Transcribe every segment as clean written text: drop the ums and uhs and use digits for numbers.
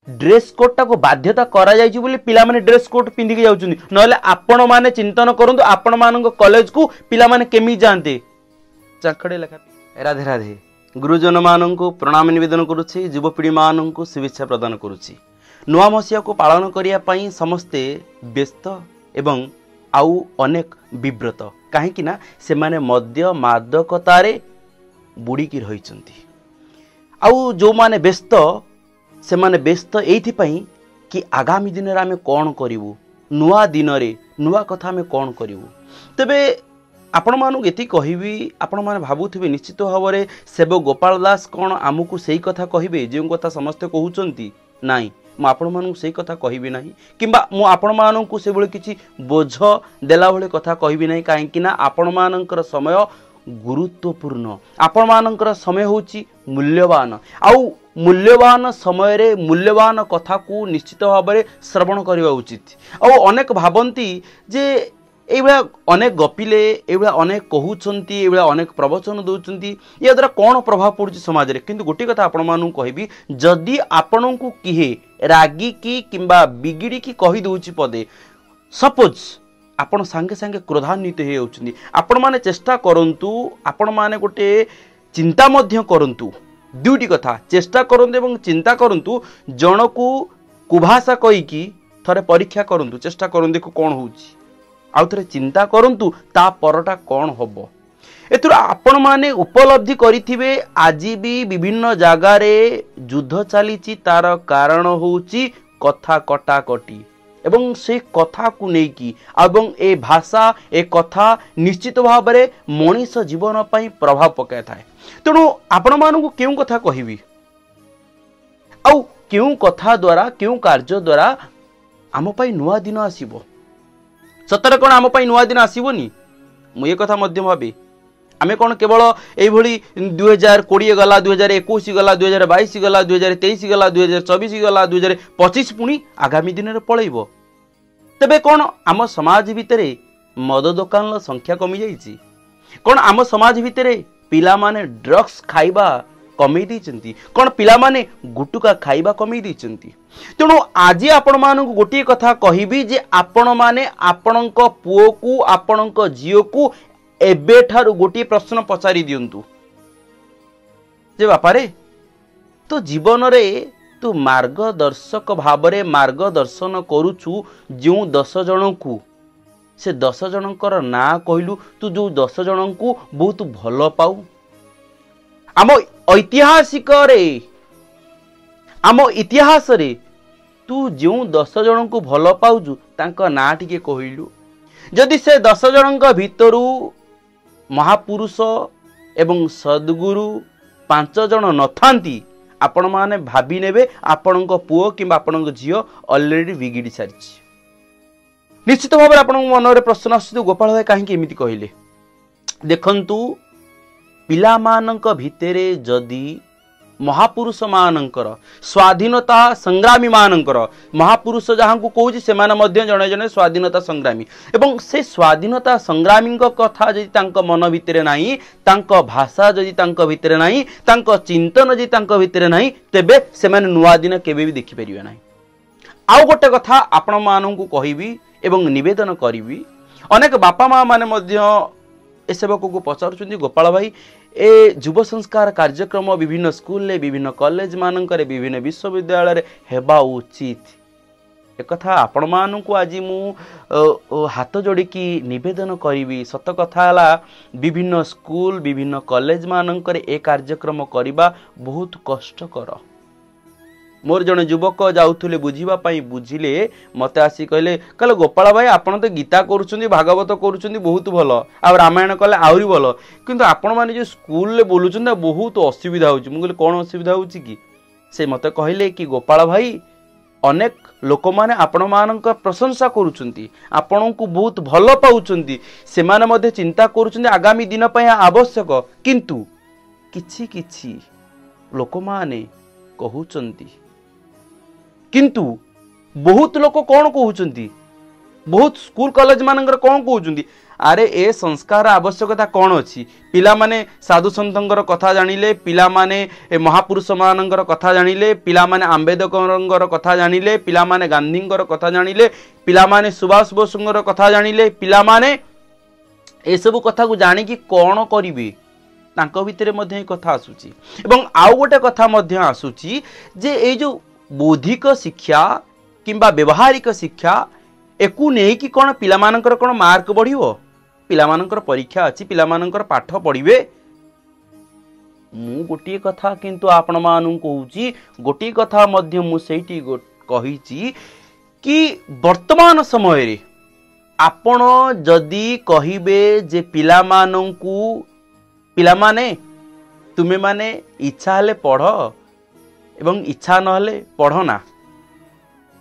Dress code टाको बाध्यता करा जायछि बोली पिला माने ड्रेस कोड पिंधि के जाउछुनी नले आपण माने चिंतन करंतु आपण मानक कॉलेज को पिला माने केमी जानते चाखड़े लेखा। राधे राधे। गुरुजन मानक प्रणाम निवेदन करुछि, युवपीढ़ी मानक शुभेच्छा प्रदान करुछि। नुआ मसीहा को पालन करिया पई समस्ते व्यस्त एवं आउ अनेक विव्रत कहीं ना से माने मद्य मादकतारे बुड़ी की रहिचंती। आउ जो माने व्यस्त से माने व्यस्त एइथिपई कि आगामी दिन रे आमे कोन करिवु, नुआ दिन रे नुआ कथा आमे कोन करिवु। तबे आपण मानु एति कहिबी, आपण माने भाबुथिबे निश्चित भावरे सेवक गोपाल दास कोन आमुकु सेही कथा कहिबे जे कथा समस्त कहउचंती नाही। मु आपण मानू से कथा कहबी ना किंबा मु आपण मानू से भाई किसी बोझ देला भाई कथा कहबी ना कहीं आपण मानकर समय गुरुत्वपूर्ण, आपण मानकर समय होची मूल्यवान। आउ मूल्यवान समय रे मूल्यवान कथा को निश्चित भाव में श्रवण करवा उचित। आउ अनेक भावती जे एभा अनेक गपिले एभा अनेक कहउचंती एभा अनेक प्रवचन दउचंती या द्वारा कौन प्रभाव पड़ुची समाज रे। किंतु गोटे कथा आपण मानू कहबी, जदि आपण को किहे रागी की किंबा बिगिड़ी की कही दउची पदे सपोज आपण संगे संगे क्रोधान्वित हे होउचंती, आपण माने चेष्टा करंतु, आपण माने गोटे चिंता मध्य करंतु। दुईटी कथा चेष्टा करंतु एवं चिंता करंतु। जनकू कुभाषा कही कि थरे परीक्षा करंतु, चेष्टा करंतु देखो कोन होउची, आउ थे चिंता करंतु ता परटा कौन हम। एथुर आपण माने उपलब्धि करिथिबे आज भी विभिन्न जगार युद्ध चली, तार कारण होउची कथा कटाकटी एवं से कथा को नेकी एवं ए भाषा ए कथा निश्चित भाव में मनीष जीवन पर प्रभाव पकाय थाए। तेणु आपण मानू क्यों कथा कहबी आउ क्यों कथा द्वारा क्यों कार्य द्वारा आम पाई नुआ दिन आसीबो। सतरे कौन आम नुआ दिन आसबनी मुझे कथा भावे आम कौन केवल ये 2020 गला 2021 गला 2022 गला 2023 गला 2024 गला 2025 पुणी आगामी दिन में पलैब। तेबे कौन आम समाज भितर मद दुकान संख्या कमी जाइए, कौन आम समाज भितर पिला माने ड्रग्स खाइबा कमे दी, कौन पिला माने गुटुका खाइबा कमे दी। तेणु आज आपण मानक गोटे कथा कहबी जे आपण माने आपणक पुओ को आपणक झील को एबे ठारू गोटे प्रश्न पचारि दियंतु जे बापारे तो जीवन रे तू मार्गदर्शक भाव रे मार्गदर्शन करुछु जो 10 जन को, से 10 जनकर ना कहलु तू जो 10 जन को बहुत भल पाऊ। आम ऐतिहासिक रे आम इतिहास रे तू जो 10 जन को भल पाउजु तांका ना टिके कहलु। जदि से 10 जन भितरु महापुरुष एवं सद्गुरु 5 जन नथांती आपण माने भाभी नेबे आपणक पुओ किंबा आपणक झियो ऑलरेडी बिगिड़ी सारी। निश्चित भाव में आपण मन में प्रश्न आसु गोपाल भाई कहीं एमती कहले। देखंतु पिला मानक भितरे जदि महापुरुष मानकर स्वाधीनता संग्रामी मानकर महापुरुष जहाँ को कहूँ से जड़े जड़े स्वाधीनता संग्रामी एवं से स्वाधीनता संग्रामी कथा जदि तांको मन भितर नहीं, तांको भाषा जदि तांको भितर नहीं, तांको चिंतन जदि तांको भितर नहीं, तेबे से माने नुआ दिन केबे भी देखि परिबे नहीं। आउ गोटे कथा आपण मानू कहबी एवं निवेदन करी, अनेक बापा माँ माने मध्य ए सेवक को पचारुचंदी गोपाल भाई ए युव संस्कार कार्यक्रम विभिन्न स्कूल विभिन्न कॉलेज मानकर विभिन्न विश्वविद्यालय हेबा उचित। एक कथा आपण मानू आज मु हाथ जोड़िकी निवेदन करी। सत कथा विभिन्न स्कूल विभिन्न कॉलेज मानकर ए कार्यक्रम करबा बहुत कष्टकर। मोर जड़े युवक जाऊले बुझापी बुझिले मत आसी कहले कहले गोपाल भाई आपन तो गीता करुँच भागवत करुँच बहुत भल आ रामायण कले आहरी भल किंतु आपण मैंने जो स्कूल बोलुंट बहुत असुविधा हो। मुझे कौन असुविधा हो कि से मत कहले कि गोपाल भाई अनेक लोक मैंने आपण मान प्रशंसा करुँच आपण को बहुत भल पाँच से माने चिंता करुँच आगामी दिन पर आवश्यक किंतु किछि किछि लोक माने कहउचंती किंतु बहुत लोक कौन कहउचंती बहुत स्कूल कॉलेज मानकर कौन कहउचंती अरे ए संस्कार आवश्यकता कौन अच्छी पिला माने साधु सन्तंकर कथा जानिले पिला माने महापुरुष मानकर कथा जानिले पिला माने आंबेडकर कथा जानिले पिला माने गांधीकर कथा जानिले पिला माने सुभाष बोसଙ୍କର कथा जानिले पिला माने ए सब कथा को जानिकी कौन करिवे तांको भितरे मध्ये कथा आसुची एवं आउ गोटे कथा मध्ये आसुची जे ए जो बौद्धिक शिक्षा किंबा व्यवहारिक शिक्षा एकु नहीं कि कौन पिला मानकर कौन मार्क बढ़िवो पिला मानकर परीक्षा अच्छी पिला मानकर पाठ पढ़िबे मु गोटे कथा किंतु आपण मानु कहूची गोटे कथा मध्य मु सेठी कहिची कि वर्तमान समय रे आपण जदि कहिबे जे पिला माननकु पिला माने तुमे माने इच्छा हले पढ़ एवं इच्छा न हले पढ़ ना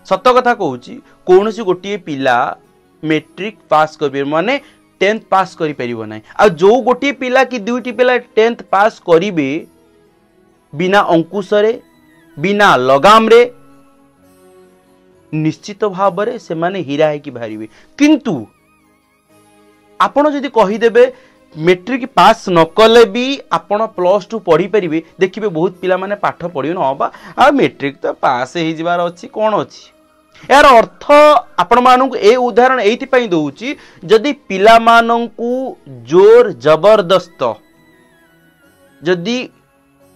सत कथा कहूची कौन सी गोटे पिला मेट्रिक पास कर माने 10th पास करि परिबो नै आ जो गोटे पिला कि दुईटी पिला 10th पास करिवे बिना अंकुश रे बिना लगाम रे निश्चित भाव रे से माने हीरा है कि बाहरिवे किंतु आपण जदि कहि देबे मेट्रिक पास न कले भी आपण +2 पढ़ी परिवे देखिबे बहुत पिला माने पाठ पढ़ियो न बा आ मेट्रिक तो पास हे जिबार अछि कोन अछि यार अर्थ आपण मानू ए उदाहरण एइथि दउची जदि पिला मानू जोर जबरदस्त जदि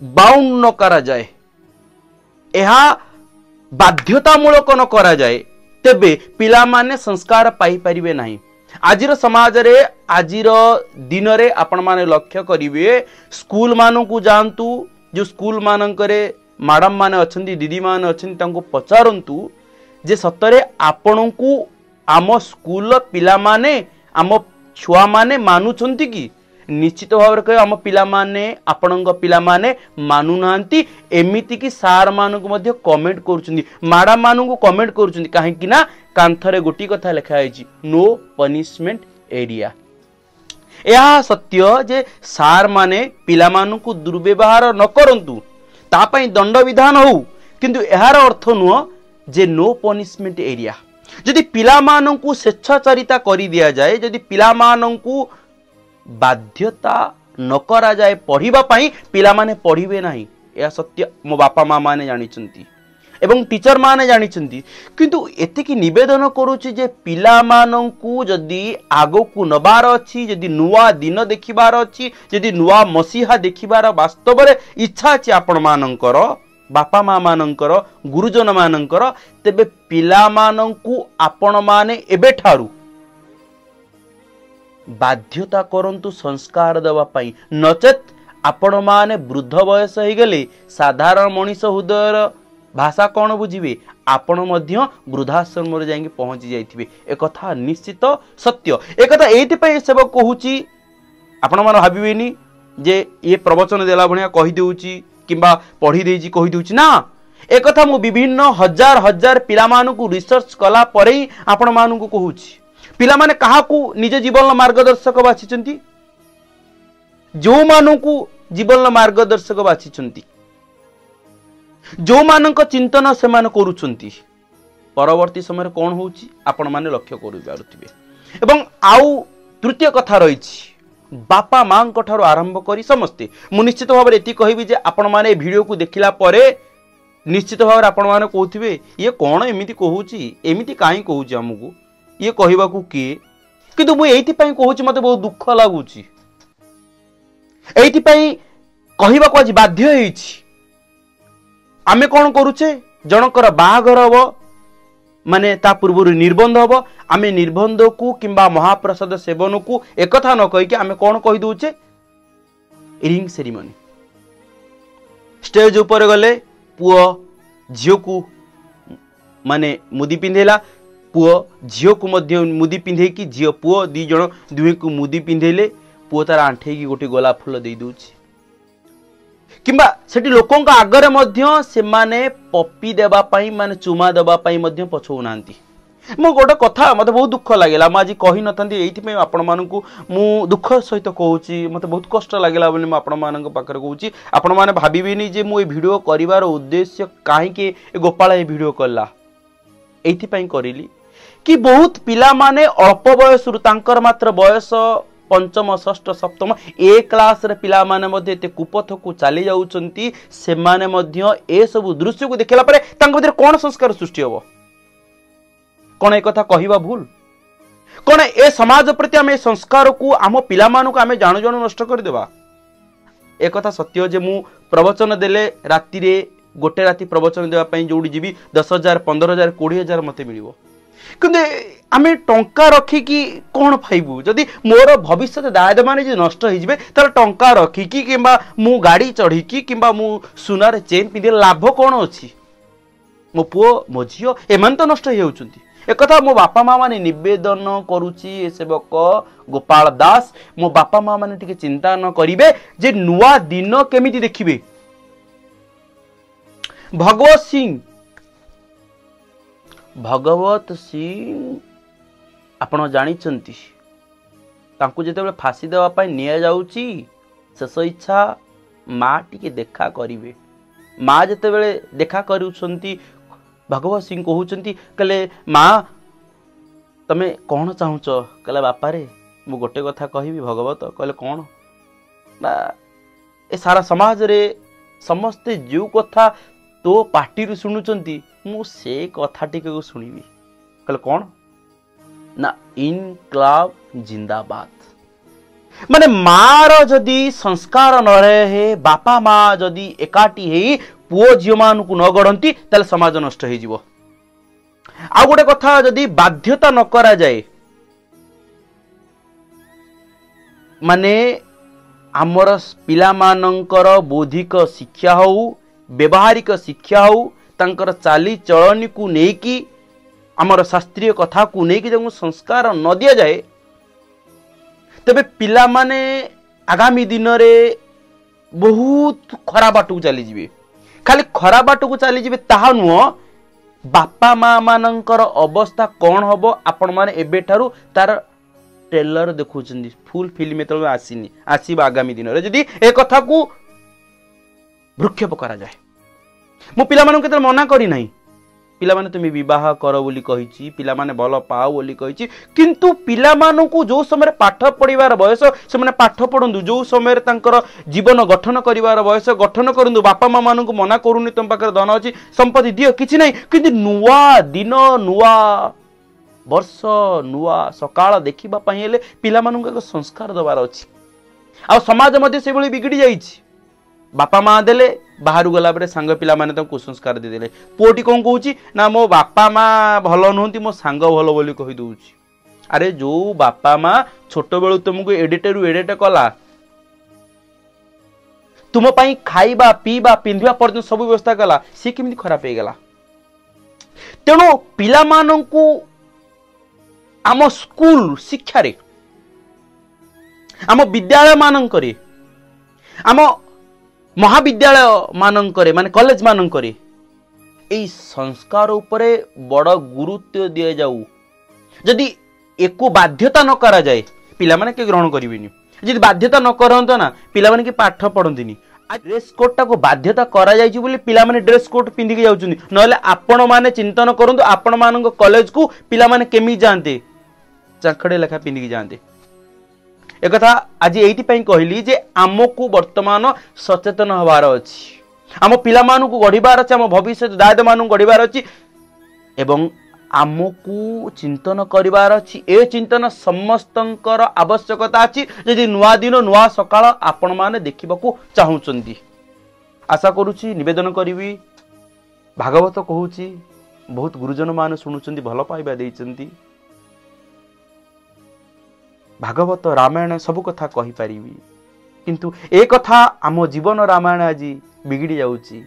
बाउंड न करा जाए एहा बाध्यतामूलक न करा जाए तेबे पिला माने संस्कार पाई परिवे नाही आजिर समाज रे आजिर दिन रे आपण माने लक्ष्य करिवे स्कूल मानू को जानतु जो स्कूल मानकरे मैडम माने अछंती दीदी माने अछंती तांको पचारंतु जे सतरे आपण को आम स्कूल पिला माने आम छुआ माने मानुछंती कि निश्चित भाव कह आम पिला माने आपणक पिला माने मानु नांती एमिति कि सार मानू को मध्य कमेंट करूछंती मैडम मानू को कमेंट करूछंती काहे कि ना कांथरे गोटी कथा लिखा है नो पनिशमेंट एरिया यह सत्य जे सार माने पिला मानू को दुर्व्यवहार न करंतु ता पई दंड विधान हो किंतु यार अर्थ नुह जे नो पनिशमेंट एरिया जदि पिला मानू को स्वेच्छाचारिता करि दिया जाए जदि पिला मानू को बाध्यता न करा जाए पढ़िबा पई पिला माने पढ़िबे नाही यह सत्य मो बापा माँ माने जानी चंती एवं टीचर माने जानी चंती किंतु एतिकी निवेदन करूची जे पिला मानू जदि आगो को नबार अछि जदि नुआ दिन देखिबार अछि जदि नुआ मसीहा देखिबार वास्तव रे इच्छा अछि आपण मानकर बापा माँ मानकर गुरुजन मानकर तेबे पिला मानू आपण माने एबे ठारू बाध्यता करंतु संस्कार देवा पाई नचेत आपण माने वृद्ध बयस हो गले साधारण मनीष हृदयर भाषा कौन बुझिबे आपण मध्य वृद्धाश्रम रे जाई पहुंची जाइथिबे ए कथा निश्चित सत्य ए कथा एथि पई सेवक कहूची आपण मान भाबिबेनी जे ये प्रवचन देला भणिया कहि देउची किंबा पढ़ी देजी कहि देउची ना ए कथा मु विभिन्न हजार हजार पिला मानु को रिसर्च कला परे ही आपण मानु को कहूची पिला माने कहा को निज जीवन मार्गदर्शक बाछिचंती जो मानु को जीवन मार्गदर्शक बाछिचंती जो मानक चिंतन से मान करूछंती परवर्ती समय कौन होउची आपण माने लक्ष्य करू पारुथिबे एवं आउ तृतीय कथा रहिछि बापा मां ठारो आरंभ करी समस्ते मु निश्चित भाव एति कहबी जे आपण माने वीडियो को देखिला परे निश्चित भाव आपण माने कहउथिबे ये कौन एमिति कहूची एमिति काई कहूची हमकु ये कहबा को किए किंतु मु एइथि पई कहूची मते बहुत दुख लागुची एइथि पई कहबा को आज बाध्य हेछि आमे कौन करूचे जनकर बाहागर हब माने ता पूर्व निर्बंध हब आमे निर्बंध को किंबा महाप्रसाद सेवन को एकथा न कहि कि आमे कौन कहि दउचे रिंग सेरेमनी स्टेज ऊपर गले पुओ झियो को माने मुदी पिंधेला पुओ झियो को मध्य मुदी पिंधे कि झियो पुओ दी जण दुहे को मुदी पिंधेले पुओ तार आंठे की गोटे गोलाप फूल दे दउची किंबा सेठी लोकों का आगरे मध्य से माने पप्पी देबा पाई माने चुमा देबा पाई मध्य पछौ नांती मो गोटे कथा मते बहुत दुख लागेला म आज कहि नथंती एइथि में आपण मानकु मु दुख सहित कहूची मते बहुत कष्ट लागेला बोली म आपण मानक पाकर कहूची आपण माने भाबिबेनी जे मु ए वीडियो करिवार उद्देश्य काहे के गोपाल ए वीडियो करला एइथि पई करिली कि बहुत पिला माने अल्प बयस तांकर मात्र बयस पंचम षष्ठ सप्तम ए क्लास रे पिला माने मध्ये एते कुपथ को चली जाउचंती से माने मध्ये ए सब दृश्य को देखला परे तांक भीतर कोन संस्कार सृष्टि होबो कोन ए कथा कहिबा भूल कोन ए समाज प्रति आम संस्कार को आम पिला मानु को आम जाणु जाणु नष्ट कर देबा ए कथा सत्य जे मु प्रवचन देले राति रे गोटे राति प्रवचन देवा पई जोडी जीवी 10,000 15,000 20,000 मते मिलिबो किंतु आमे टंका रखिकी कौन पाइबू जदि मोर भविष्य दायद माने जो नष्ट हो तार टंका रखिकी किंबा मु गाड़ी चढ़िकी किंबा मु सुनार चेन पिंधे लाभ कौन अच्छी मो पुओ मो झील एमान तो नष्ट होउचंती एक कथा मो बापा माँ माने निवेदन करुची सेवक गोपाल दास मो बापा माँ माने टिके चिंता न करिवे जे नुआ दिन केमिति देखिबे भगवत सिंह आपण जानिचंती तांकु जेतेबेले फांसी देवा पई निया जाउची शेष इच्छा माँ टिके देखा करिवे माँ जेतेबेले देखा करूछंती भगवत सिंह कहउचंती कले माँ तमे कौन चाहूच कले बापा रे मु गोटे कथा कहबी भगवत कहले कौन ना ए सारा समाज रे समस्ते जो कथा तो पार्टी रु सुनुचंती मु से कथा टिके सुनिबी कहले कौन ना इनकलाब जिंदाबाद माने मार जदि संस्कार न रहे बापा माँ जदि एकाठी हे पुओ झील मान को न गढ़ती ताले समाज नष्ट हो जीवो आ गोटे कथा जदि बाध्यता न करा जाए माने आमर पिला मानकर बौद्धिक शिक्षा हो व्यवहारिक शिक्षा हो तांकर चाली चलनी को नेकी आमर शास्त्रीय कथा को नेकी जब संस्कार न दिया जाए तबे पिला माने आगामी दिन रे बहुत खराब बाटू चली जीवे खाली खराब बाटू को चली जीवे ताहा नुह बापा माँ मानकर अवस्था कौन हम आपण माने एबे ठारू तार ट्रेलर देखुचंदी फुल फिल्म एतल आसीनी आसीबा आगामी दिन रे जदी ए कथा को भ्रुक्षेप करा जाए मु पिला मानन केतल मना करी नाही पिला माने तुम विवाह कर बोली कहिची पिला माने भल पाओ बोली कहिची किंतु पिला मानन को जो समय पाठ पढ़िबार बयस से माने पाठ पढंदु जो समय तांकर जीवन गठन करिवार बयस गठन करंदु बापा माँ मानन को मना करूनी तुम पाकर धन अछि संपत्ति दियो किछि नाही किंतु नुआ दिन नुआ वर्ष नुआ सकाळ देखिबा पई हेले पिला मानन को संस्कार दबार अछि आ समाज मध्ये से बळी बिगड़ी जाईछि बापा माँ देले बाहर गला बेले सांग पिला माने तो कुसंस्कार दे देले पुओटी कौन कहूची ना मो बापा माँ भल नुहति मो सांग भल बोली कहि दउची अरे जो बापा माँ छोट बेलू तुमको एडिटेरु एडिट कला तुम पई खाइबा पीबा पिंधिबा पर्यंत सब व्यवस्था कला सी केमिति खराब हे गेला तेणु पिला माननकु आम स्कूल शिक्षा रे आम विद्यालय मानंकरे आम महाविद्यालय मानंकरे माने कॉलेज मानंकरे एई संस्कार उपरे बड़ गुरुत्व दिया जाऊ जदि एको बाध्यता न करा जाए पिला माने के ग्रहण करिवेनी जदि बाध्यता न करंतो ना पिला माने के पाठ पढंतिनी आ ड्रेस कोड टा को बाध्यता करा जायछि बोली पिला माने ड्रेस कोड पिंधि के जाउछुनी नले आपण माने चिंतन करंतु आपण मानक कॉलेज को पिला माने केमि जानते चाखड़े लेखा पिंधि के जानते एक कथा आज एइति पई कहली जे आमको वर्तमान सचेतन हबार अछि आम पिला मानु को गढ़िबार अछि आम भविष्य दायद मानु गढ़िबार अछि एवं आमको चिंतन करिवार अछि ए चिंतन समस्तंकर आवश्यकता अछि यदि नुआ दिन नुआ सकाळ आपण माने देखिबाकू चाहुचंदी आशा करूची निवेदन करिवि भागवत कहूची बहुत गुरुजन मान शुणुचंदी भल पाइबा देइचंदी भागवत रामायण सब कथा कहि परिबी किंतु ए कथा आम जीवन रामायण आज बिगड़ी जाउची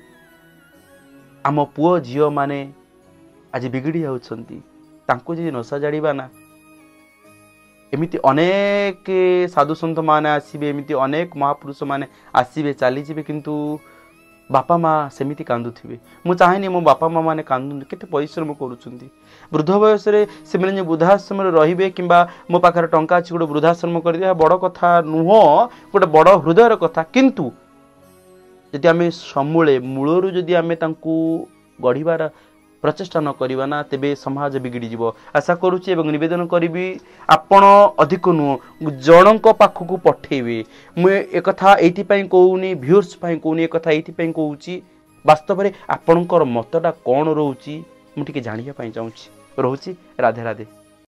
आम पुओ झियो माने आज बिगड़ी जाउछंती तांको जे न सजाड़ीबा ना एमिति अनेक साधु संत माने आसीबे एमिति अनेक महापुरुष माने आसीबे चली जिबे किंतु बापा माँ सेमिति कांदुथिबे मु चाहेनी मो बापा माँ माने कांदु केते परिश्रम करूछंती वृद्ध बयस रे से माने वृद्धाश्रम रे रहिबे किंबा मो पाखर टंका अछि गोटे वृद्धाश्रम कर दिया बड़ कथा नुह गोटे बड़ हृदयर कथा किंतु यदि आमे समूले मूलरू यदि आमे तांकू गढ़िबार प्रचेषा न करवा ना तेबे समाज बिगिड़ी जीव आशा करुच्ची नवेदन करी आपण अधिक नुह जनक पाखक पठेबे मु एक ये कहूनी भ्यूर्स कहूनी एक कहूँ वास्तव में आपणकर मतटा कौन रोचे मुझे जानापी चाहूँगी रोचे राधे राधे।